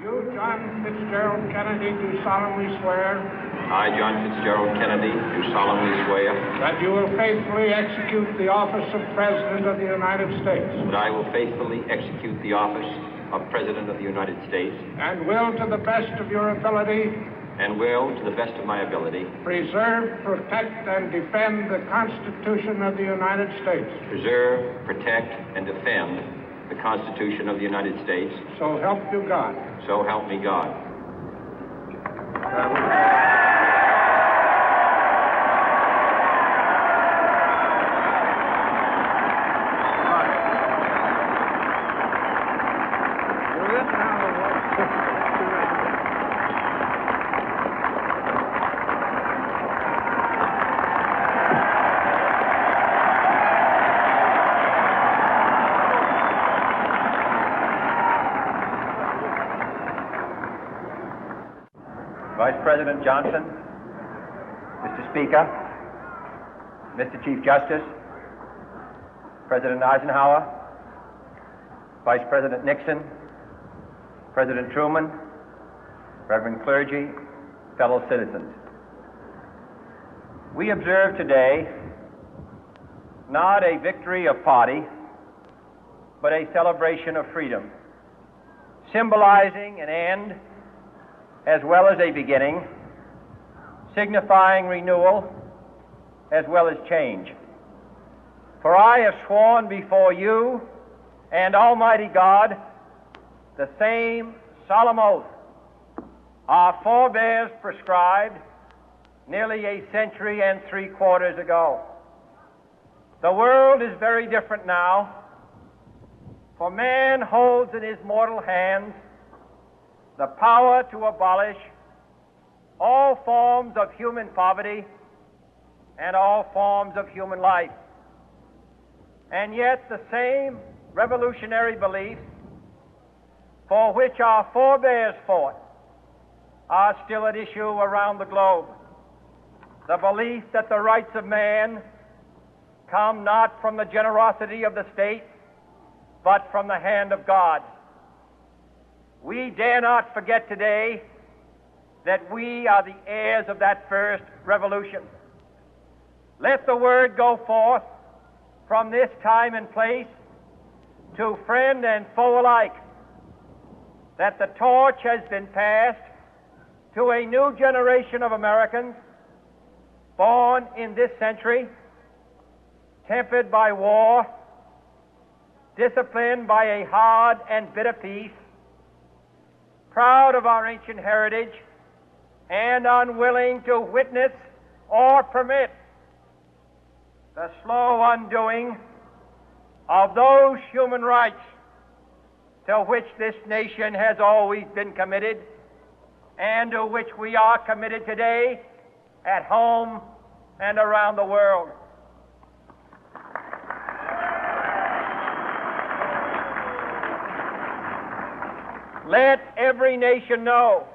You, John Fitzgerald Kennedy, do solemnly swear I, John Fitzgerald Kennedy, do solemnly swear that you will faithfully execute the office of President of the United States that I will faithfully execute the office of President of the United States and will, to the best of your ability, and will, to the best of my ability, preserve, protect, and defend the Constitution of the United States. preserve, protect, and defend the Constitution of the United States. So help you God. So help me God. Vice President Johnson, Mr. Speaker, Mr. Chief Justice, President Eisenhower, Vice President Nixon, President Truman, Reverend clergy, fellow citizens. We observe today not a victory of party, but a celebration of freedom, symbolizing an end as well as a beginning, signifying renewal as well as change. For I have sworn before you and Almighty God the same solemn oath our forebears prescribed nearly a century and 3/4 ago. The world is very different now, for man holds in his mortal hands the power to abolish all forms of human poverty and all forms of human life. And yet the same revolutionary beliefs for which our forebears fought are still at issue around the globe. The belief that the rights of man come not from the generosity of the state, but from the hand of God. We dare not forget today that we are the heirs of that first revolution. Let the word go forth from this time and place to friend and foe alike that the torch has been passed to a new generation of Americans born in this century, tempered by war, disciplined by a hard and bitter peace, proud of our ancient heritage, and unwilling to witness or permit the slow undoing of those human rights to which this nation has always been committed and to which we are committed today at home and around the world. Let every nation know,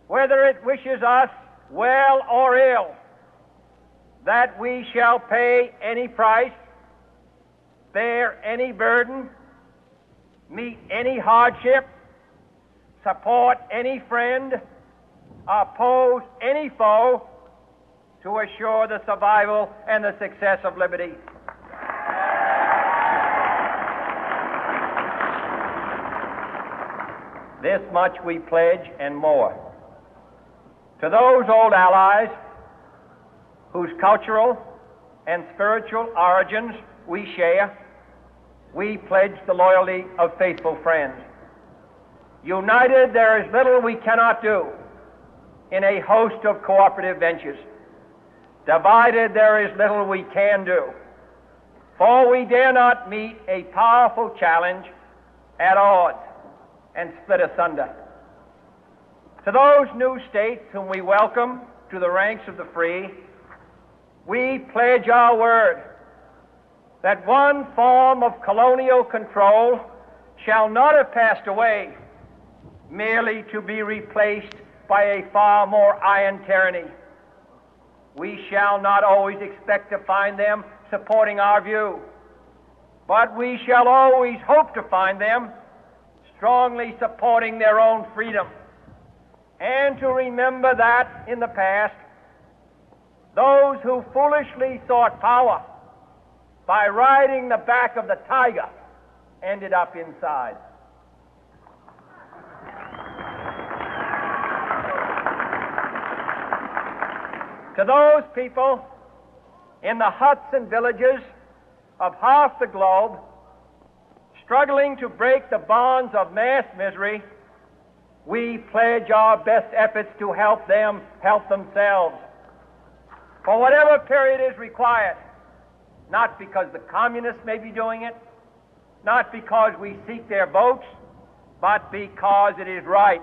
whether it wishes us well or ill, that we shall pay any price, bear any burden, meet any hardship, support any friend, oppose any foe to assure the survival and the success of liberty. This much we pledge and more. To those old allies whose cultural and spiritual origins we share, we pledge the loyalty of faithful friends. United, there is little we cannot do in a host of cooperative ventures. Divided, there is little we can do, for we dare not meet a powerful challenge at odds and split asunder. To those new states whom we welcome to the ranks of the free, we pledge our word that one form of colonial control shall not have passed away merely to be replaced by a far more iron tyranny. We shall not always expect to find them supporting our view, but we shall always hope to find them strongly supporting their own freedom, and to remember that in the past, those who foolishly sought power by riding the back of the tiger ended up inside. To those people in the huts and villages of half the globe struggling to break the bonds of mass misery, we pledge our best efforts to help them help themselves for whatever period is required, not because the communists may be doing it, not because we seek their votes, but because it is right.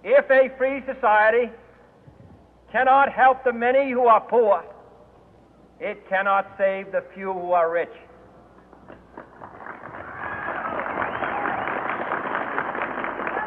If a free society cannot help the many who are poor, it cannot save the few who are rich.